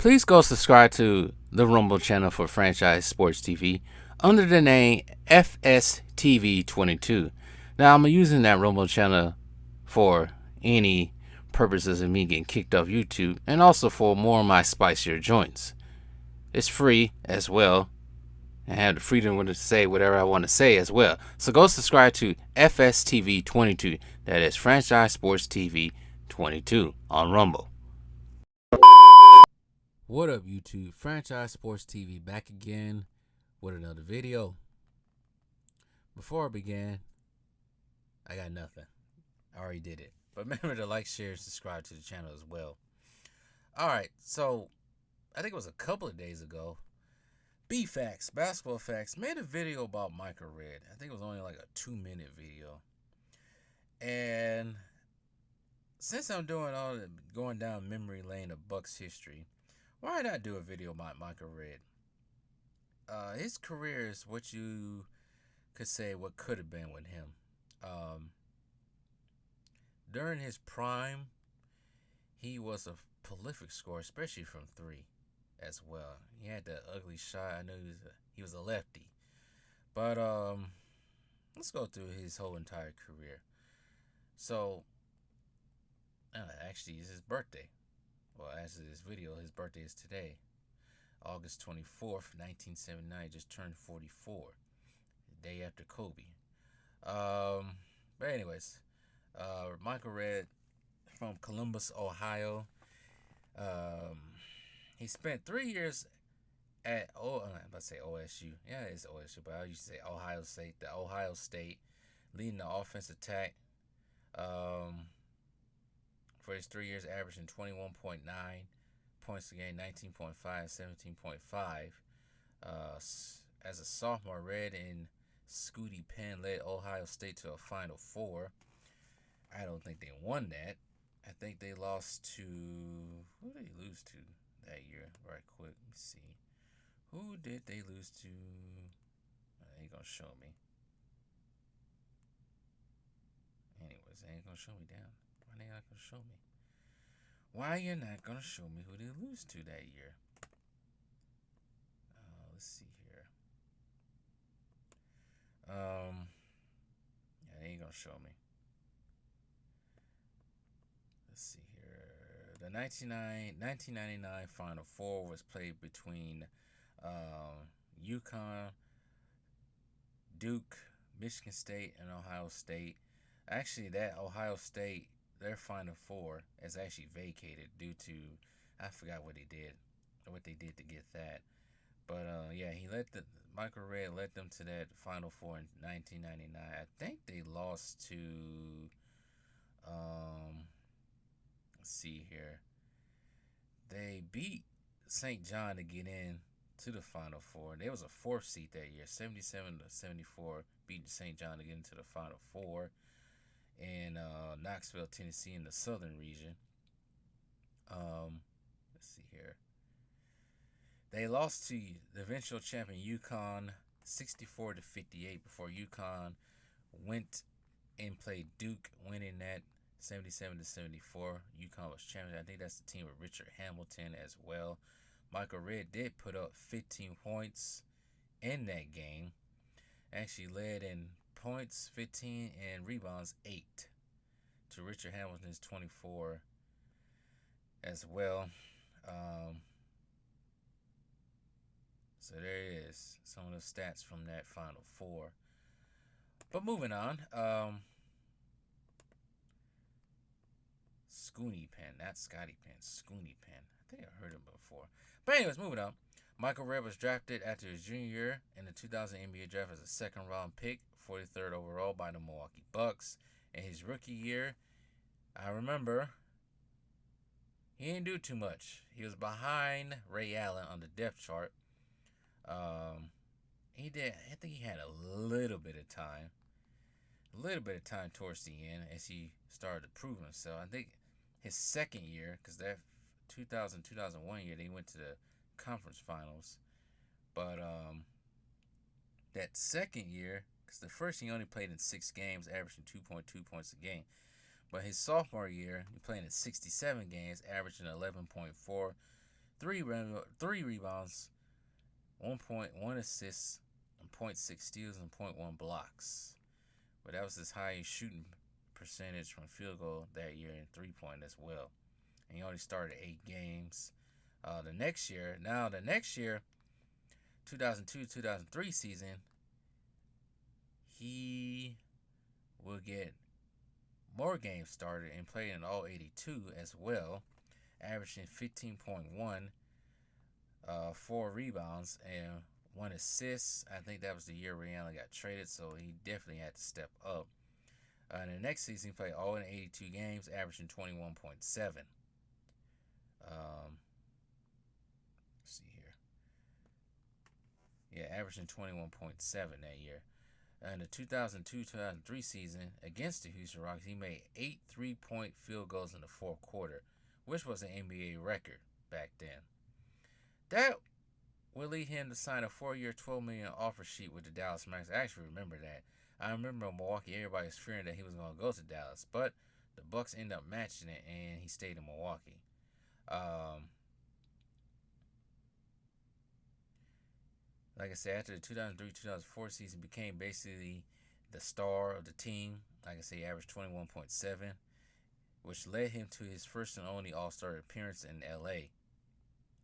Please go subscribe to the Rumble channel for Franchise Sports TV under the name FSTV22. Now, I'm using that Rumble channel for any purposes of me getting kicked off YouTube and also for more of my spicier joints. It's free as well. I have the freedom to say whatever I want to say as well. So go subscribe to FSTV22. That is Franchise Sports TV 22 on Rumble. What up, YouTube? Franchise Sports TV back again with another video. Before I begin, I got nothing. I already did it. But remember to like, share, and subscribe to the channel as well. Alright, so I think it was a couple of days ago, B-Facts, Basketball Facts, made a video about Micah Redd. I think it was only like a 2-minute video. And since I'm doing all the going down memory lane of Bucks history, why not do a video about Micah Redd? His career is what you could say what could have been with him. During his prime, he was a prolific scorer, especially from three as well. He had that ugly shot. I know he was a lefty. But let's go through his whole entire career. So, actually, it's his birthday. Well, as of this video, his birthday is today, August 24th, 1979. Just turned 44, the day after Kobe. But anyways, Micah Redd from Columbus, Ohio. He spent 3 years at I'm about to say OSU. Yeah, it's OSU, but I used to say Ohio State. The Ohio State, leading the offense attack. For his 3 years, averaging 21.9 points a game, 19.5, 17.5. As a sophomore, Redd and Scottie Penn led Ohio State to a Final Four. I don't think they won that. I think they lost to... Who did they lose to that year? Right quick, let me see. Who did they lose to? They ain't gonna show me. Anyways, they ain't gonna show me down. Why they not gonna show me? Why you're not gonna show me who they lose to that year? Let's see here. Yeah, they ain't gonna show me. Let's see here. The 1999 Final Four was played between UConn, Duke, Michigan State, and Ohio State. Actually, that Ohio State, their Final Four is actually vacated due to, I forgot what they did to get that. But yeah, Micah Redd led them to that Final Four in 1999. I think they lost to, let's see here. They beat St. John to get in to the Final Four. They was a 4th seed that year, 77-74, beating St. John to get into the Final Four in Knoxville, Tennessee, in the Southern region. Let's see here. They lost to the eventual champion UConn 64-58 before UConn went and played Duke, winning that 77-74. UConn was champion. I think that's the team with Richard Hamilton as well. Micah Redd did put up 15 points in that game. Actually led in points 15 and rebounds 8 to Richard Hamilton's 24 as well. So there it is, some of the stats from that Final Four. But moving on, Scottie Penn, not Scottie Penn, Scottie Penn. I think I heard him before. But anyways, moving on. Micah Redd was drafted after his junior year in the 2000 NBA draft as a second-round pick, 43rd overall by the Milwaukee Bucks. In his rookie year, I remember, he didn't do too much. He was behind Ray Allen on the depth chart. I think he had a little bit of time towards the end as he started to prove himself. I think his second year, because that 2001 year, they went to the conference finals. But that second year, because the first year he only played in 6 games, averaging 2.2 points a game. But his sophomore year, he played in 67 games, averaging 11.4 three rebounds, 1.1 assists, and point 0.6 steals and 0.1 blocks. But that was his highest shooting percentage from field goal that year and 3-point as well. And he only started 8 games. The next year, 2002-2003 season, he will get more games started and play in all 82 as well, averaging 15.1, 4 rebounds, and 1 assist. I think that was the year Rihanna got traded, so he definitely had to step up. In the next season, he played all in 82 games, averaging 21.7. Let's see here. Yeah, averaging 21.7 that year. In the 2002-2003 season against the Houston Rockets, he made 8 3-point field goals in the fourth quarter, which was an NBA record back then. That will lead him to sign a 4-year, $12 million offer sheet with the Dallas Mavericks. I actually remember that. I remember Milwaukee, everybody was fearing that he was going to go to Dallas, but the Bucks ended up matching it, and he stayed in Milwaukee. Like I said, after the 2003-2004 season, became basically the star of the team. Like I said, he averaged 21.7, which led him to his first and only All-Star appearance in LA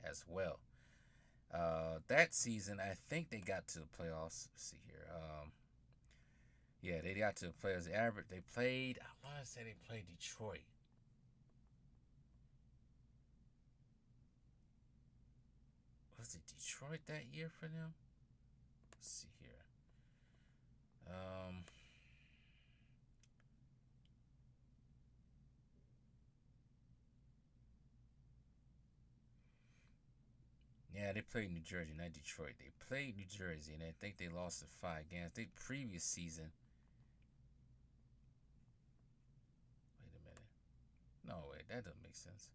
as well. That season, I think they got to the playoffs. Let's see here. Yeah, they got to the playoffs. They played, I want to say they played Detroit. Was it Detroit that year for them? Let's see here. Yeah, they played New Jersey, not Detroit. They played New Jersey, and I think they lost in 5 games. The previous season. Wait a minute. No, wait, that doesn't make sense.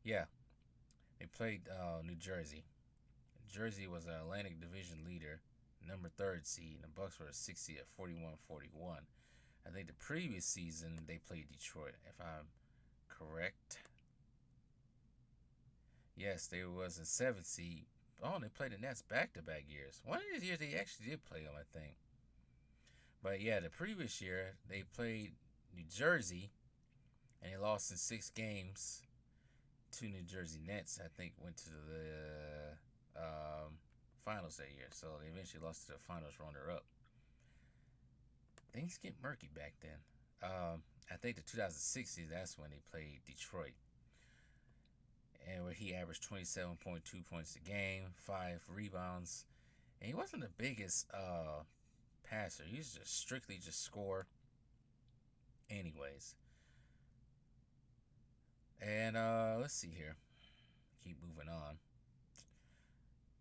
Yeah, they played New Jersey. Jersey was an Atlantic Division leader, number 3rd seed, and the Bucks were a 6th seed at 41-41. I think the previous season they played Detroit, if I'm correct. Yes, they was a 7th seed. Oh, and they played the Nets back-to-back years. One of these years they actually did play them, I think. But yeah, the previous year they played New Jersey, and they lost in 6 games to New Jersey Nets. I think went to the finals that year, so they eventually lost to the finals runner-up. Things get murky back then. I think the 2006 season, that's when they played Detroit, and where he averaged 27.2 points a game, 5 rebounds, and he wasn't the biggest passer. He was just strictly just score. Anyways, and let's see here. Keep moving on,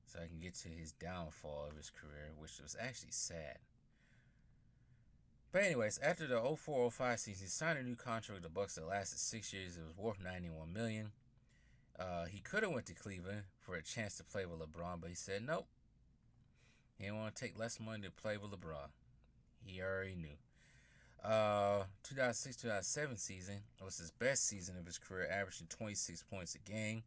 so I can get to his downfall of his career, which was actually sad. But anyways, after the 04-05 season, he signed a new contract with the Bucks that lasted 6 years. It was worth $91 million. He could have went to Cleveland for a chance to play with LeBron, but he said nope. He didn't want to take less money to play with LeBron. He already knew. 2006-2007 season was his best season of his career, averaging 26 points a game.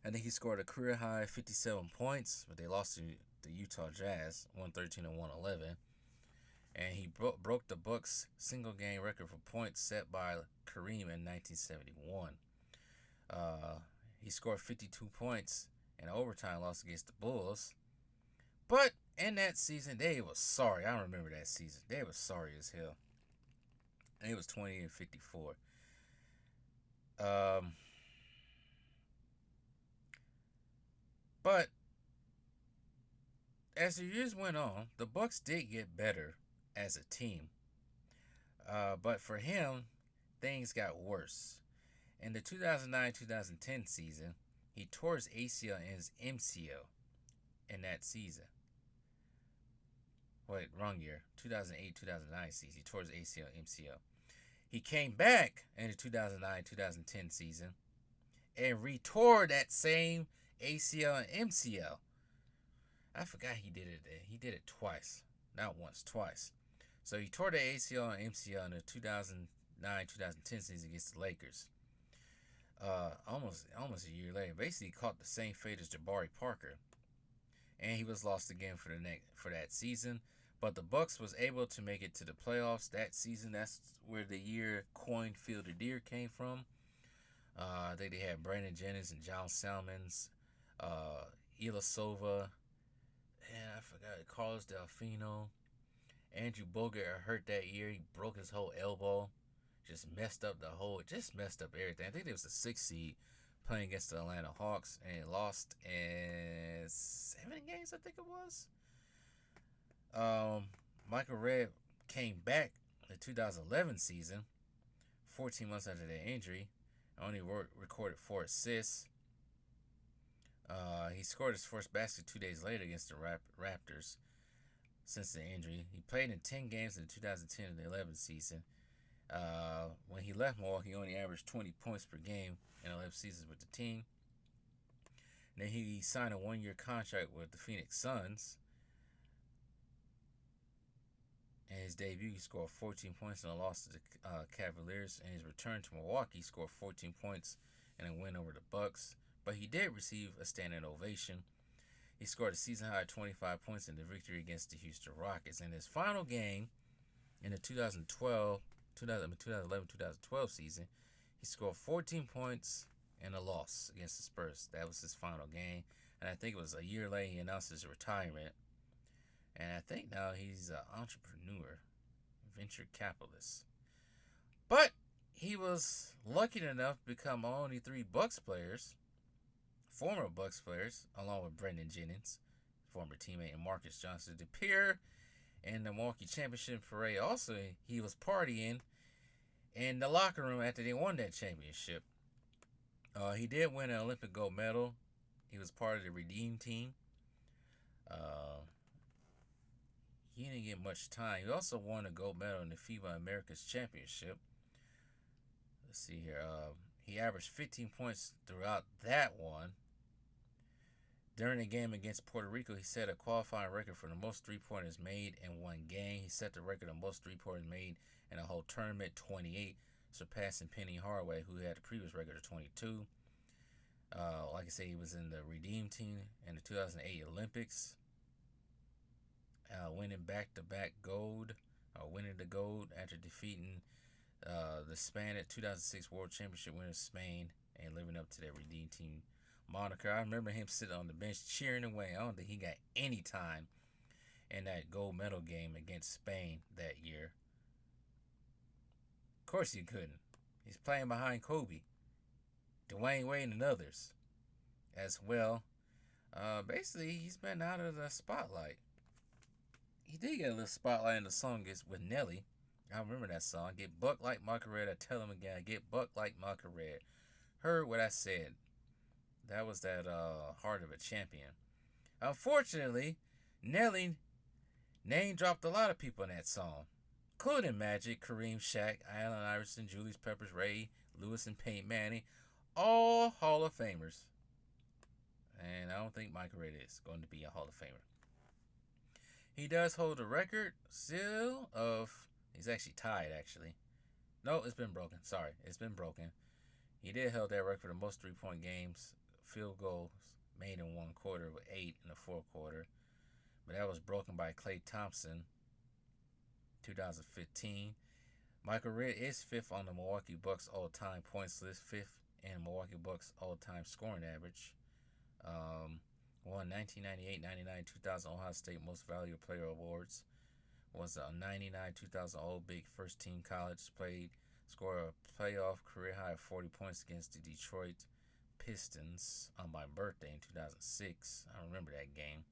I think he scored a career high 57 points, but they lost to the Utah Jazz, 113 and 111. And he broke the Bucks' single-game record for points set by Kareem in 1971. He scored 52 points in an overtime loss against the Bulls. But in that season, they was sorry. I remember that season. They was sorry as hell. And it was 20 and 54. But as the years went on, the Bucks did get better as a team. But for him, things got worse. In the 2009-2010 season, he tore his ACL and his MCL in that season. Wait, wrong year. 2008-2009 season, he tore his ACL and MCL. He came back in the 2009-2010 season and retore that same ACL and MCL. I forgot he did it. He did it twice. Not once, twice. So he tore the ACL and MCL in the 2009-2010 season against the Lakers. almost a year later. Basically, caught the same fate as Jabari Parker, and he was lost again for that season. But the Bucks was able to make it to the playoffs that season. That's where the year Coin Fielder Deer came from. I think they had Brandon Jennings and John Salmons, Ilasova, and I forgot Carlos Delfino. Andrew Bogut hurt that year. He broke his whole elbow. Just messed up everything. I think it was the 6th seed playing against the Atlanta Hawks and lost in 7 games, I think it was. Michael Redd came back in the 2011 season, 14 months after their injury. Only recorded 4 assists. He scored his first basket 2 days later against the Raptors since the injury. He played in 10 games in the 2010 and 11 season. When he left Milwaukee, he only averaged 20 points per game in 11 seasons with the team. Then he signed a 1-year contract with the Phoenix Suns. In his debut, he scored 14 points in a loss to the Cavaliers. In his return to Milwaukee, he scored 14 points in a win over the Bucks. But he did receive a standing ovation. He scored a season-high 25 points in the victory against the Houston Rockets. In his final game in the 2011-2012 season, he scored 14 points in a loss against the Spurs. That was his final game. And I think it was a year later he announced his retirement. And I think now he's an entrepreneur, venture capitalist. But he was lucky enough to become only 3 Bucks players, former Bucks players, along with Brendan Jennings, former teammate, and Marcus Johnson, to appear in the Milwaukee Championship Parade. Also, he was partying in the locker room after they won that championship. He did win an Olympic gold medal. He was part of the Redeem team. He didn't get much time. He also won a gold medal in the FIBA Americas Championship. Let's see here. He averaged 15 points throughout that one. During the game against Puerto Rico, he set a qualifying record for the most three-pointers made in one game. He set the record of most three-pointers made in a whole tournament, 28, surpassing Penny Hardaway, who had the previous record of 22. Like I said, he was in the Redeem team in the 2008 Olympics, winning back-to-back gold, winning the gold after defeating the Spain at 2006 World Championship winners Spain and living up to their Redeem team moniker. I remember him sitting on the bench cheering away. I don't think he got any time in that gold medal game against Spain that year. Of course he couldn't. He's playing behind Kobe, Dwayne Wade, and others as well. Basically, he's been out of the spotlight. He did get a little spotlight in the song with Nelly. I remember that song. Get bucked like Michael Redd. I tell him again. Get bucked like Michael Redd. Heard what I said. That was that Heart of a Champion. Unfortunately, Nelly name dropped a lot of people in that song, including Magic, Kareem, Shaq, Allen Iverson, Julius Peppers, Ray Lewis, and Peyton Manning, all Hall of Famers. And I don't think Michael Redd is going to be a Hall of Famer. He does hold a record still of, he's actually tied actually. No, it's been broken. Sorry, it's been broken. He did hold that record for the most three-point games, field goals made in one quarter with 8 in the fourth quarter. But that was broken by Klay Thompson, 2015. Michael Redd is 5th on the Milwaukee Bucks all-time points list, 5th in Milwaukee Bucks all-time scoring average. Won 1998, 99, 2000 Ohio State Most Valuable Player Awards. Was a 99, 2000 All-Big First Team College. Scored a playoff career high of 40 points against the Detroit Pistons on my birthday in 2006. I remember that game.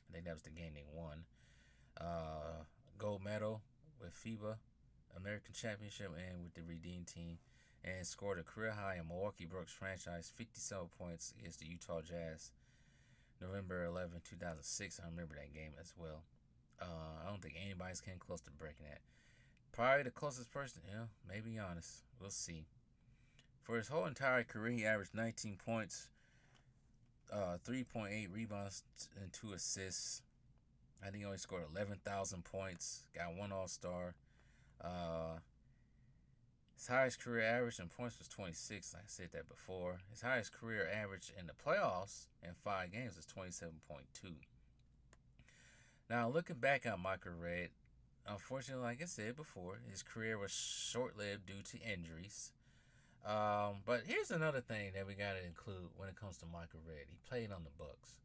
I think that was the game they won. Gold medal with FIBA American Championship and with the Redeem team. And scored a career high in Milwaukee Bucks franchise 57 points against the Utah Jazz. November 11, 2006. I remember that game as well. I don't think anybody's came close to breaking that. Probably the closest person, maybe Giannis. We'll see. For his whole entire career, he averaged 19 points, 3.8 rebounds, and 2 assists. I think he only scored 11,000 points. Got 1 All-Star. His highest career average in points was 26. Like I said that before. His highest career average in the playoffs in 5 games was 27.2. Now, looking back on Michael Redd, unfortunately, like I said before, his career was short-lived due to injuries. But here's another thing that we gotta include when it comes to Michael Redd. He played on the Bucks,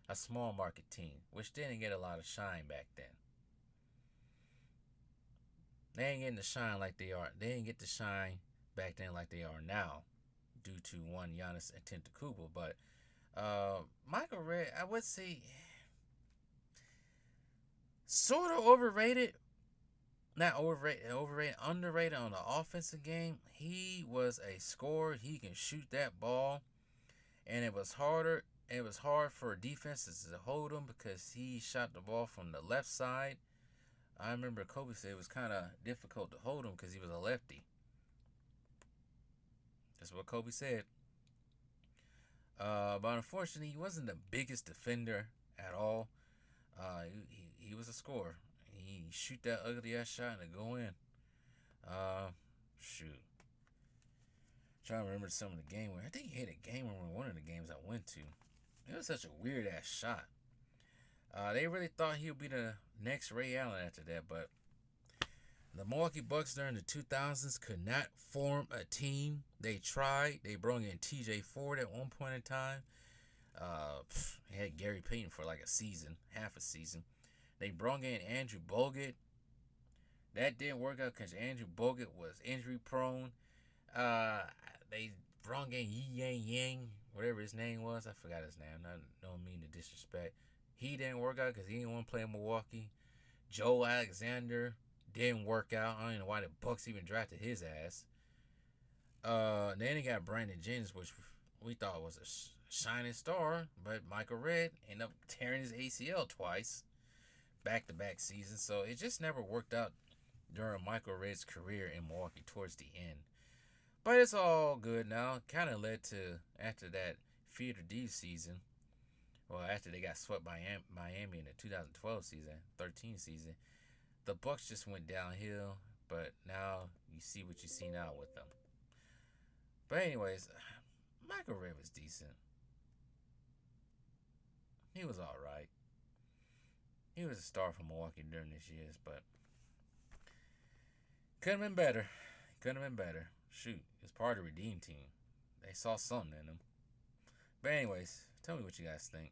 a small market team, which didn't get a lot of shine back then. They ain't getting the shine like they are. They didn't get the shine back then like they are now, due to one Giannis Antetokounmpo. But Michael Redd, I would say, sort of overrated. Not overrated, underrated on the offensive game. He was a scorer. He can shoot that ball, and it was harder. It was hard for defenses to hold him because he shot the ball from the left side. I remember Kobe said it was kind of difficult to hold him because he was a lefty. That's what Kobe said. But unfortunately, he wasn't the biggest defender at all. He was a scorer. He shoot that ugly ass shot and it go in. Shoot. Trying to remember some of the game where I think he hit a game winner one of the games I went to. It was such a weird ass shot. They really thought he would be the next Ray Allen after that, but the Milwaukee Bucks during the 2000s could not form a team. They tried. They brought in T.J. Ford at one point in time. They had Gary Payton for like a season, half a season. They brought in Andrew Bogut. That didn't work out because Andrew Bogut was injury prone. They brought in Yi Yang, whatever his name was. I forgot his name. I don't mean to disrespect. He didn't work out because he didn't want to play in Milwaukee. Joe Alexander didn't work out. I don't know why the Bucks even drafted his ass. Then they got Brandon Jennings, which we thought was a shining star, but Michael Redd ended up tearing his ACL twice, back-to-back seasons. So it just never worked out during Michael Redd's career in Milwaukee towards the end. But it's all good now. Kind of led to, after that Fear the D season, well, after they got swept by Miami in the 2012 season, 13 season, the Bucks just went downhill. But now you see what you see now with them. But anyways, Michael Redd was decent. He was all right. He was a star for Milwaukee during these years, but could have been better. Could have been better. Shoot, it's part of the Redeem team. They saw something in him. But anyways, tell me what you guys think.